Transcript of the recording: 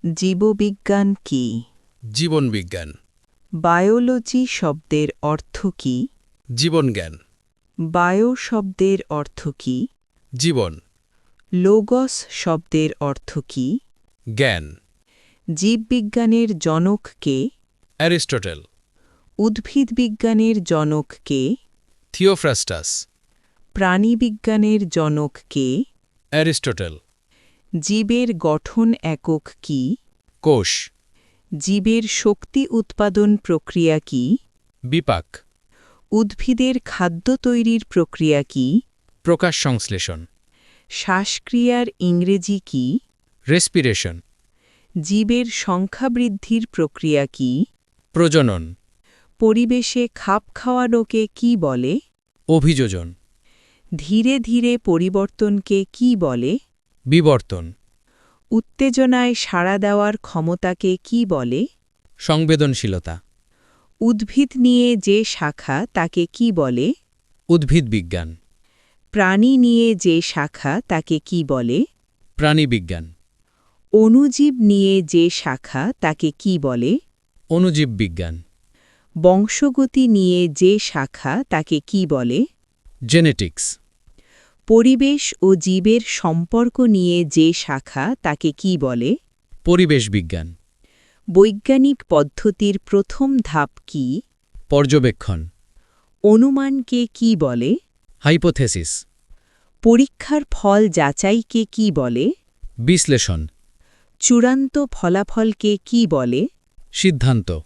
জীববিজ্ঞান কি? জীবনবিজ্ঞান। বায়োলজি শব্দের অর্থ কি? জীবনজ্ঞান। বায়ো শব্দের অর্থ কি? জীবন। লোগস শব্দের অর্থ কি? জ্ঞান। জীববিজ্ঞানের জনক কে? অ্যারিস্টটল। উদ্ভিদবিজ্ঞানের জনক কে? থিওফ্রাস্টাস। প্রাণীবিজ্ঞানের জনক কে? অ্যারিস্টটল। জীবের গঠন একক কি? কোষ। জীবের শক্তি উৎপাদন প্রক্রিয়া কি? বিপাক। উদ্ভিদের খাদ্য তৈরির প্রক্রিয়া কি? প্রকাশ সংশ্লেষণ। শ্বাসক্রিয়ার ইংরেজি কি? রেসপিরেশন। জীবের সংখ্যা বৃদ্ধির প্রক্রিয়া কি? প্রজনন। পরিবেশে খাপ খাওয়ানোকে কি বলে? অভিযোজন। ধীরে ধীরে পরিবর্তনকে কি বলে? বিবর্তন। উত্তেজনায় সাড়া দেওয়ার ক্ষমতাকে কি বলে? সংবেদনশীলতা। উদ্ভিদ নিয়ে যে শাখা তাকে কি বলে? উদ্ভিদবিজ্ঞান। প্রাণী নিয়ে যে শাখা তাকে কি বলে? প্রাণীবিজ্ঞান। অণুজীব নিয়ে যে শাখা তাকে কি বলে? অণুজীববিজ্ঞান। বংশগতি নিয়ে যে শাখা তাকে কি বলে? জেনেটিক্স। পরিবেশ ও জীবের সম্পর্ক নিয়ে যে শাখা তাকে কি বলে? পরিবেশবিজ্ঞান। বৈজ্ঞানিক পদ্ধতির প্রথম ধাপ কি? পর্যবেক্ষণ। অনুমানকে কি বলে? হাইপোথেসিস। পরীক্ষার ফল যাচাইকে কি বলে? বিশ্লেষণ। চূড়ান্ত ফলাফলকে কি বলে? সিদ্ধান্ত।